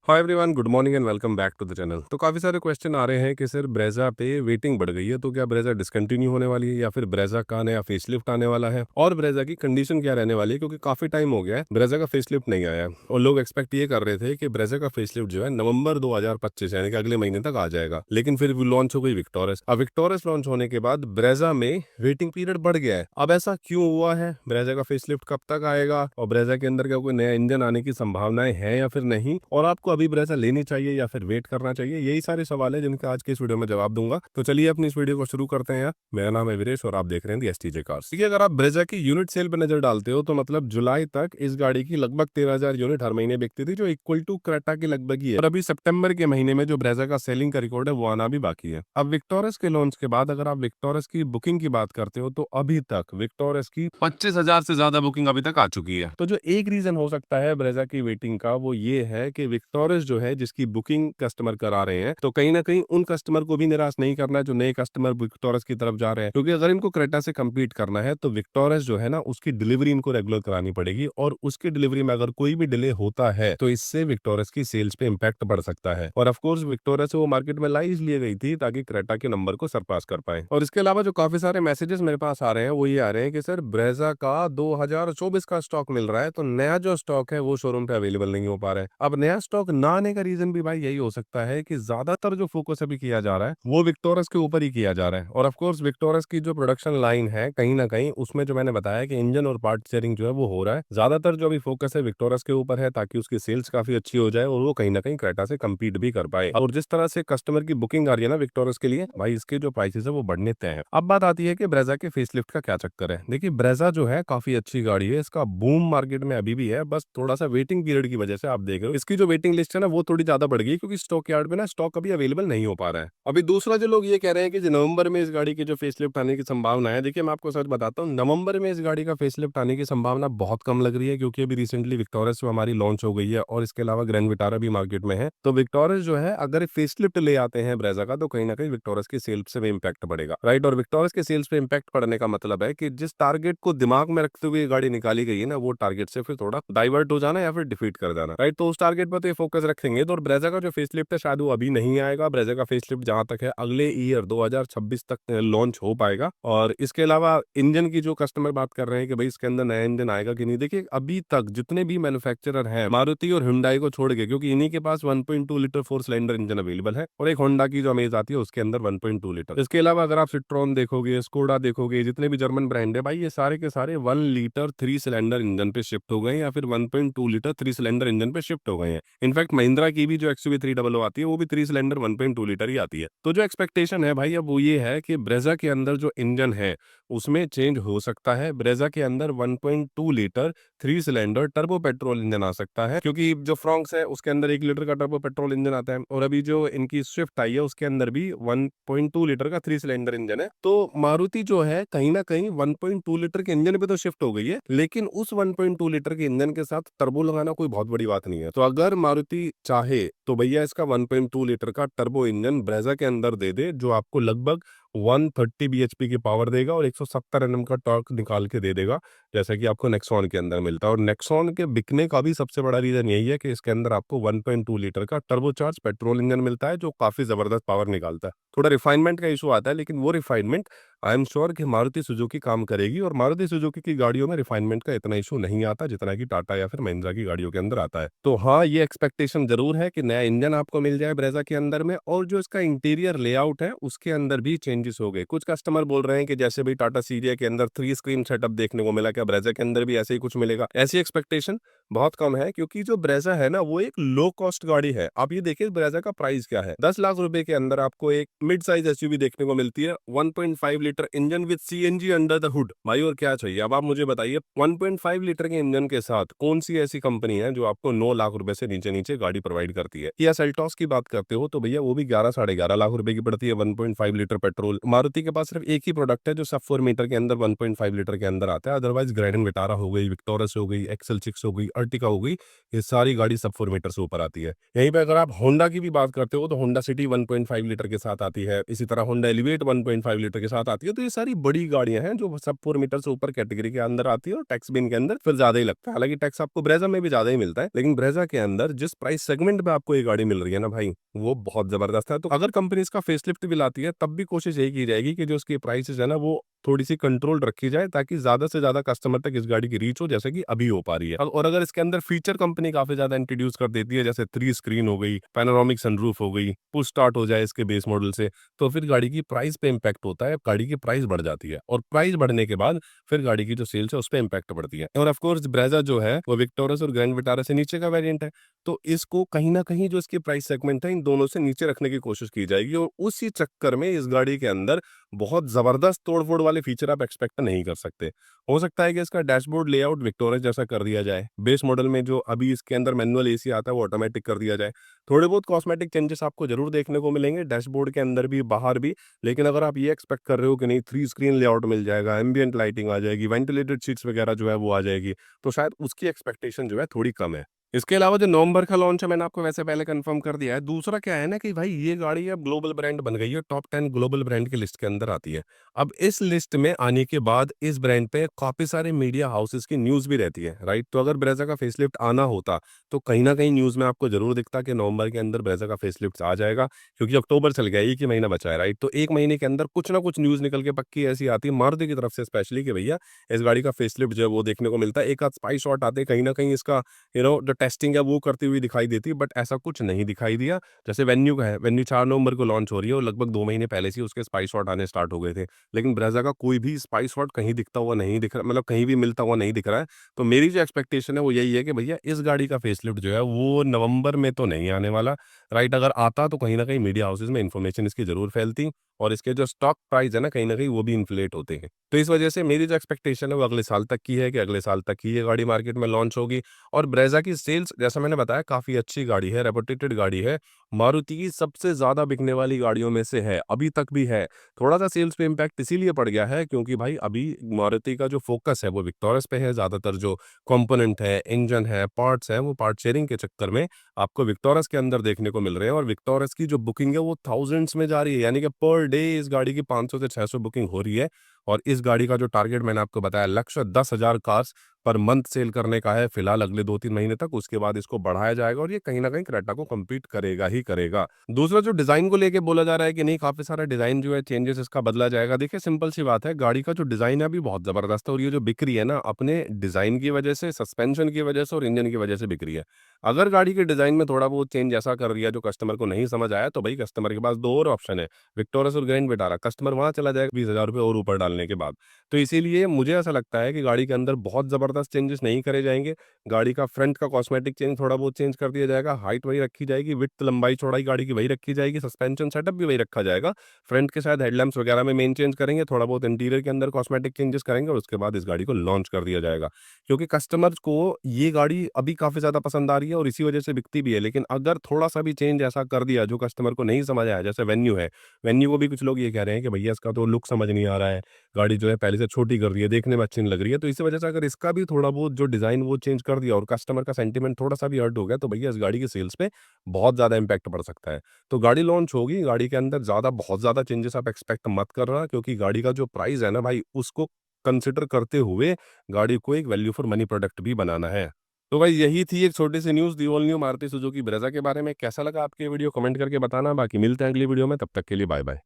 Hi everyone, good morning and welcome back to the channel. तो काफ़ी सारे question आ रहे हैं कि सर ब्रेजा पे वेटिंग बढ़ गई है, तो क्या ब्रेजा डिसकंटिन्यू होने वाली है या फिर ब्रेजा का नया फेसलिफ्ट आने वाला है और ब्रेजा की कंडीशन क्या रहने वाली है, क्योंकि काफ़ी टाइम हो गया है ब्रेजा का फेसलिफ्ट नहीं आया है और लोग एक्सपेक्ट ये कर रहे थे कि ब्रेजा का फेसलिफ्ट जो है नवंबर 2025 यानी कि अगले महीने तक आ जाएगा, लेकिन फिर लॉन्च हो गई विक्टोरस। अब विक्टोरस लॉन्च होने के बाद ब्रेजा में वेटिंग पीरियड बढ़ गया है। अब ऐसा क्यों हुआ है, ब्रेजा का फेसलिफ्ट कब तक आएगा और ब्रेजा के अंदर क्या कोई नया इंजन आने की संभावनाएं हैं या फिर नहीं, और आपको अभी ब्रेजा लेनी चाहिए या फिर वेट करना चाहिए, यही सारे सवाल है जिनका आज के इस वीडियो में जवाब दूंगा। तो चलिए अपनी इस वीडियो को शुरू करते हैं। मेरा नाम है वीरेश और आप देख रहे हैं एसटीजे कार्स। देखिए, अगर आप ब्रेजा की यूनिट सेल पर नजर डालते हो तो मतलब जुलाई तक इस गाड़ी की लगभग 13,000 यूनिट हर महीने बिकती थी, जो इक्वल टू क्रेटा की लगभग ही है। और अभी सितंबर के महीने में जो ब्रेजा का सेलिंग का रिकॉर्ड है वो आना भी बाकी है। अब विक्टोरस के लॉन्च के बाद अगर आप विक्टोरस की बुकिंग की बात करते हो तो अभी तक विक्टोरस की 25,000 से ज्यादा बुकिंग अभी तक आ चुकी है। तो जो एक रीजन हो सकता है ब्रेजा की वेटिंग का वो ये है कि विक्टोरस जो है जिसकी बुकिंग कस्टमर करा रहे हैं, तो कहीं ना कहीं उन कस्टमर को भी निराश नहीं करना है जो नए कस्टमर विक्टोरस की तरफ जा रहे हैं, क्योंकि अगर इनको क्रेटा से कम्पीट करना है तो विक्टोरस जो है ना उसकी डिलीवरी इनको रेगुलर करानी पड़ेगी, और उसकी डिलीवरी में अगर कोई भी डिले होता है तो इससे विक्टोरस की सेल्स पे इम्पैक्ट पड़ सकता है। और ऑफ कोर्स विक्टोरस वो मार्केट में लाई इसलिए गई थी ताकि क्रेटा के नंबर को सरपास कर पाए। और इसके अलावा जो काफी सारे मैसेजेस मेरे पास आ रहे हैं वो ये आ रहे हैं कि सर ब्रेजा का 2024 का स्टॉक मिल रहा है, तो नया जो स्टॉक है वो शोरूम पे अवेलेबल नहीं हो पा रहा है। अब नया स्टॉक ना आने का रीजन भी भाई यही हो सकता है कि ज्यादातर जो फोकस अभी किया जा रहा है वो विक्टोरस के ऊपर ही किया जा रहा है। और ऑफ कोर्स विक्टोरस की जो प्रोडक्शन लाइन है कहीं ना कहीं उसमें जो मैंने बताया कि इंजन और पार्ट शेयरिंग जो है वो हो रहा है, ज्यादातर जो अभी फोकस है विक्टोरस के ऊपर है ताकि उसकी सेल्स काफी अच्छी हो जाए और वो कहीं ना कहीं क्रेटा से कम्पीट भी कर पाए। और जिस तरह से कस्टमर की बुकिंग आ रही है ना विक्टोरस के लिए, भाई इसके जो प्राइसेस है वो बढ़ने तय है। अब बात आती है कि ब्रेजा के फेसलिफ्ट का क्या चक्कर है। देखिए, ब्रेजा जो है काफी अच्छी गाड़ी है, इसका बूम मार्केट में अभी भी है, बस थोड़ा सा वेटिंग पीरियड की वजह से आप देख रहे हो इसकी जो वेटिंग लिस्ट है ना वो थोड़ी ज्यादा बढ़ गई, क्योंकि स्टॉक यार्ड में ना स्टॉक अभी अवेलेबल नहीं हो पा रहा है। अभी दूसरा जो लोग ये कह रहे हैं कि जो नवंबर में इस गाड़ी की जो फेसलिफ्ट आने की संभावना है, देखिए मैं आपको सच बताता हूँ, नवंबर में इस गाड़ी का फेसलिफ्ट आने की संभावना बहुत कम लग रही है, क्योंकि अभी रिसेंटली विक्टोरस जो हमारी लॉन्च हो गई है और इसके अलावा ग्रैंड विटारा भी मार्केट में है। तो विक्टोरस जो है अगर फेसलिफ्ट ले आते हैं ब्रेजा का तो कहीं ना कहीं विक्टोरस की सेल्स से भी इम्पैक्ट पड़ेगा, राइट। और विक्टोरस के सेल्स पे इम्पैक्ट पड़ने का मतलब है कि जिस टारगेट को दिमाग में रखते हुए ये गाड़ी निकाली गई है ना वो टारगेट से फिर थोड़ा डाइवर्ट हो जाना या फिर डिफीट कर जाना, राइट। तो उस टारगेट पर तो ये फोकस रखेंगे। तो और ब्रेजा का जो फेसलिफ्ट है शायद वो अभी नहीं आएगा। ब्रेजा का फेसलिफ्ट जहां तक है अगले ईयर 2026 तक लॉन्च हो पाएगा। और इसके अलावा इंजन की जो कस्टमर बात कर रहे हैं कि भाई इसके अंदर नया इंजन आएगा कि नहीं, देखिए अभी तक जितने भी मैन्युफैक्चरर हैं मारुति और हुंडई को छोड़ के, क्योंकि इन्हीं के पास 1.2 लीटर 4 सिलेंडर इंजन अवेलेबल है और एक होंडा की जो अमेज आती है उसके अंदर 1.2 लीटर। इसके अलावा अगर आप सिट्रोन देखोगे, स्कोडा देखोगे, जितने भी जर्मन ब्रांड है भाई ये सारे के सारे 1 लीटर 3 सिलेंडर इंजन पे शिफ्ट हो गए हैं या फिर 1.2 लीटर 3 सिलेंडर इंजन पे शिफ्ट हो गए हैं। इनफैक्ट महिंद्रा की भी जो एक्सयूवी 300 आती है वो भी 3 सिलेंडर 1.2 लीटर ही आती है। तो जो एक्सपेक्टेशन है भाई अब वो ये है कि ब्रेजा के अंदर जो इंजन है उसमें चेंज हो सकता है। ब्रेजा के अंदर 1.2 litre 3 cylinder turbo petrol engine आ सकता है, क्योंकि जो फ्रॉन्क्स है उसके अंदर 1 लीटर का टर्बो पेट्रोल इंजन आता है और अभी जो इनकी स्विफ्ट आई है उसके अंदर भी 1.2 लीटर का 3 सिलेंडर इंजन है। तो मारुति जो है कहीं ना कहीं 1.2 लीटर के इंजन पे तो शिफ्ट हो गई है, लेकिन उस 1.2 लीटर के इंजन के साथ टर्बो लगाना कोई बहुत बड़ी बात नहीं है। तो अगर मारुति चाहे तो भैया इसका 1.2 लीटर का टर्बो इंजन ब्रेजा के अंदर दे दे, जो आपको लगभग 130 bhp की पावर देगा और 170 एनएम का टॉर्क निकाल के दे देगा, जैसा कि आपको नेक्सॉन के अंदर मिलता है। और नेक्सॉन के बिकने का भी सबसे बड़ा रीजन यही है कि इसके अंदर आपको 1.2 लीटर का टर्बोचार्ज पेट्रोल इंजन मिलता है जो काफी जबरदस्त पावर निकालता है। थोड़ा रिफाइनमेंट का इशू आता है, लेकिन वो रिफाइनमेंट आई एम श्योर कि मारुति सुजुकी काम करेगी, और मारुति सुजुकी की गाड़ियों में रिफाइनमेंट का इतना इशू नहीं आता जितना कि टाटा या फिर महिंद्रा की गाड़ियों के अंदर आता है। तो हाँ, ये एक्सपेक्टेशन जरूर है कि नया इंजन आपको मिल जाए ब्रेजा के अंदर में, और जो इसका इंटीरियर लेआउट है उसके अंदर भी चेंजेस हो गए। कुछ कस्टमर बोल रहे हैं कि जैसे भी टाटा सीरिया के अंदर 3 स्क्रीन सेटअप देखने को मिला, क्या ब्रेजा के अंदर भी ऐसे ही कुछ मिलेगा? ऐसी एक्सपेक्टेशन बहुत कम है, क्योंकि जो ब्रेजा है ना वो एक लो कॉस्ट गाड़ी है। आप ये देखिए ब्रेजा का प्राइस क्या है, 10 लाख रुपए के अंदर आपको एक मिड साइज एसयूवी देखने को मिलती है, 1.5 litre engine with CNG under the hood. भाई और क्या चाहिए? अब आप मुझे बताइए 1.5 लीटर के इंजन के साथ कौन सी ऐसी कंपनी है जो आपको 9 लाख रुपए से नीचे नीचे गाड़ी प्रोवाइड करती है? या सेल्टॉस की बात करते हो तो भैया वो भी 11 साढ़े 11 लाख रुपए की पड़ती है 1.5 लीटर पेट्रोल। मारुति के पास सिर्फ एक ही प्रोडक्ट है जो सब 4 मीटर के अंदर 1.5 लीटर के अंदर आता है, अदरवाइज ग्रैंड विटारा हो गई, विक्टोरस हो गई, एक्सेल 6 हो गई, अर्टिका हो गई, ये सारी गाड़ी सब 4 मीटर से ऊपर आती है। यहीं पे अगर आप होंडा की भी बात करते हो तो होंडा सिटी 1.5 लीटर के साथ आती है, इसी तरह होंडा एलिवेट 1.5 लीटर के साथ आती है। तो ये सारी बड़ी गाड़ियां हैं जो सब 4 मीटर से ऊपर कैटेगरी के अंदर आती है, और टैक्स भी इनके अंदर फिर ज्यादा ही लगता है। हालांकि टैक्स आपको ब्रेजा में भी ज्यादा ही मिलता है, लेकिन ब्रेजा के अंदर जिस प्राइस सेगमेंट में आपको ये गाड़ी मिल रही है ना भाई, वो बहुत ज़बरदस्त है। तो अगर कंपनी इसका फेसलिफ्ट भी लाती है, तब भी कोशिश यही की जाएगी कि जो उसकी प्राइसेज़ है ना, वो थोड़ी-सी कंट्रोल रखी जाए, ताकि ज़्यादा से ज़्यादा कस्टमर तक इस गाड़ी की रीच हो, जैसे कि अभी हो पा रही है। और अगर इसके अंदर फीचर कंपनी काफ़ी ज़्यादा इंट्रोड्यूस कर देती है, जैसे 3 स्क्रीन हो गई, पैनोरामिक सनरूफ हो गई, पुश स्टार्ट हो जाए इसके बेस मॉडल से, तो फिर गाड़ी की प्राइस पे इम्पैक्ट होता है, गाड़ी की प्राइस बढ़ जाती है, और प्राइस बढ़ने के बाद फिर गाड़ी की जो सेल्स है, उस पे इम्पैक्ट पड़ती है। और ऑफ कोर्स ब्रेज़ा जो है, वो विक्टोरस और ग्रैंड विटारा से नीचे का वेरिएंट है, तो इसको कहीं न कहीं जो इसकी प्राइस सेगमेंट है, इन दोनों से नीचे रखने की कोशिश की जाएगी, और उसी चक्कर में इस गाड़ी के अंदर बहुत ज़बरदस्त तोड़-फोड़ वाले फीचर आप एक्सपेक्ट नहीं कर सकते। हो सकता है कि इसका डैशबोर्ड लेआउट विक्टोरिया जैसा कर दिया जाए। बेस मॉडल में जो अभी इसके अंदर मैनुअल एसी आता है, वो ऑटोमैटिक कर दिया जाए। थोड़े बहुत कॉस्मेटिक चेंजेस आपको ज़रूर देखने को मिलेंगे, डैशबोर्ड के अंदर भी, बाहर भी। लेकिन अगर आप ये एक्सपेक्ट कर रहे हो कि नहीं, 3 स्क्रीन लेआउट मिल जाएगा, एम्बिएंट लाइटिंग आ जाएगी, वेंटिलेटेड सीट्स वगैरह जो है वो आ जाएगी, तो शायद उसकी एक्सपेक्टेशन जो है थोड़ी कम है। इसके अलावा जो नवंबर का लॉन्च है, मैंने आपको वैसे पहले कंफर्म कर दिया है। दूसरा क्या है ना कि भाई ये गाड़ी अब ग्लोबल ब्रांड बन गई है, टॉप 10 ग्लोबल ब्रांड की लिस्ट के अंदर आती है। अब इस लिस्ट में आने के बाद इस ब्रांड पे काफ़ी सारे मीडिया हाउसेस की न्यूज़ भी रहती है, राइट? तो अगर ब्रेज़ा का फेसलिफ्ट आना होता, तो कहीं न कहीं न्यूज़ में आपको ज़रूर दिखता कि नवंबर के अंदर ब्रेज़ा का फेसलिफ्ट आ जाएगा, क्योंकि अक्टूबर चल गया, 1 ही महीना बचा है, राइट? तो 1 महीने के अंदर कुछ ना कुछ न्यूज़ निकल के पक्की ऐसी आती है, मारुति की तरफ से स्पेशली, कि भैया इस गाड़ी का फेसलिफ्ट जो है वो देखने को मिलता है। एक आध स्पाई शॉट आते हैं, कहीं न कहीं इसका जो टेस्टिंग है वो करती हुई दिखाई देती है, बट ऐसा कुछ नहीं दिखाई दिया। जैसे वेन्यू का है, वेन्यू 4 नवंबर को लॉन्च हो रही है, और लगभग 2 महीने पहले से ही उसके स्पाई शॉट आने स्टार्ट हो गए थे। लेकिन ब्रेज़ा का कोई भी स्पाई शॉट कहीं दिखता हुआ नहीं दिख रहा, मतलब कहीं भी मिलता हुआ नहीं दिख रहा है। तो मेरी जो एक्सपेक्टेशन है वो यही है कि भैया इस गाड़ी का फेसलिफ्ट जो है वो नवंबर में तो नहीं आने वाला, राइट? अगर आता तो कहीं न कहीं मीडिया हाउसेज़ में इन्फॉर्मेशन इसकी ज़रूर फैलती, और इसके जो स्टॉक प्राइस है ना, कहीं न कहीं वो भी इन्फ्लेट होते हैं। तो इस वजह से मेरी जो एक्सपेक्टेशन है वो अगले साल तक की है, कि अगले साल तक ही ये गाड़ी मार्केट में लॉन्च होगी। और ब्रेज़ा की सेल्स, जैसा मैंने बताया, काफ़ी अच्छी गाड़ी है, रेपुटेटेड गाड़ी है। मारुति की सबसे ज़्यादा बिकने वाली गाड़ियों में से है, अभी तक भी है। थोड़ा-सा सेल्स पे इम्पैक्ट इसीलिए पड़ गया है, क्योंकि भाई अभी मारुति का जो फ़ोकस है वो विक्टोरियस पे है, ज़्यादातर जो कंपोनेंट है, इंजन है, पार्ट्स हैं, वो पार्ट शेयरिंग के चक्कर में आपको विक्टोरियस के अंदर देखने को मिल रहे हैं, और विक्टोरियस की जो बुकिंग है वो थाउज़ेंड्स में जा रही है, यानी कि पर डे इस गाड़ी की 500 से 600 बुकिंग हो रही है। और इस गाड़ी का जो टारगेट मैंने आपको बताया, लक्ष्य 10,000 कार्स पर मंथ सेल करने का है फिलहाल अगले 2-3 महीने तक। उसके बाद इसको बढ़ाया जाएगा, और ये कहीं न कहीं क्रेटा को कम्पीट करेगा ही करेगा। दूसरा, जो डिज़ाइन को लेके बोला जा रहा है कि नहीं, काफ़ी सारा डिज़ाइन जो है चेंजेस इसका बदला जाएगा। देखिए, सिंपल सी बात है, गाड़ी का जो डिज़ाइन है अभी बहुत ज़बरदस्त है, और ये जो बिक रही है ना, अपने डिज़ाइन की वजह से, सस्पेंशन की वजह से और इंजन की वजह से बिक रही है। अगर गाड़ी के डिज़ाइन में थोड़ा बहुत चेंज ऐसा कर दिया जो कस्टमर को नहीं समझ आया, तो भाई कस्टमर के पास 2 और ऑप्शन है, विक्टोरियस और ग्रैंड विटारा। कस्टमर वहाँ चला जाएगा ₹20,000 और ऊपर डालने के बाद। तो इसीलिए मुझे ऐसा लगता है कि गाड़ी के अंदर बहुत ज़बरदस्त चेंजेस नहीं करे जाएँगे। गाड़ी का फ्रंट का कॉस्मेटिक चेंज थोड़ा बहुत चेंज कर दिया जाएगा, हाइट वही रखी जाएगी, विड्थ लंबाई चौड़ाई गाड़ी की वही रखी जाएगी, सस्पेंशन सेटअप भी वही रखा जाएगा। फ्रंट के शायद हेडलैम्प्स वगैरह में मेन चेंज करेंगे, थोड़ा बहुत इंटीरियर के अंदर कॉस्मेटिक चेंजेस करेंगे, और उसके बाद इस गाड़ी को लॉन्च कर दिया जाएगा। क्योंकि कस्टमर्स को ये गाड़ी अभी काफ़ी ज़्यादा पसंद आ रही है, और इसी वजह से बिकती भी है। लेकिन अगर थोड़ा-सा भी चेंज ऐसा कर दिया जो कस्टमर को नहीं समझ आया, जैसे वेन्यू है, वेन्यू को भी कुछ लोग ये कह रहे हैं कि भैया इसका तो लुक समझ नहीं आ रहा है, गाड़ी जो है पहले से छोटी कर दी है, देखने में अच्छी नहीं लग रही है। तो इसी वजह से अगर इसका भी थोड़ा बहुत जो डिज़ाइन वो चेंज कर दिया, और कस्टमर का सेंटीमेंट थोड़ा-सा भी हर्ट हो गया, तो भैया इस गाड़ी की सेल्स पे बहुत ज़्यादा इम्पैक्ट पड़ सकता है। तो गाड़ी लॉन्च होगी, गाड़ी के अंदर बहुत ज़्यादा चेंजेस आप एक्सपेक्ट मत करना, क्योंकि गाड़ी का जो प्राइस है ना भाई, उसको कंसिडर करते हुए गाड़ी को एक वैल्यू फॉर मनी प्रोडक्ट भी बनाना है। तो भाई यही थी एक छोटी-सी news, the all new Maruti Suzuki Brezza के बारे में। कैसा लगा आपको ये वीडियो, कमेंट करके बताना। बाकी मिलते हैं अगली वीडियो में, तब तक के लिए बाय-बाय।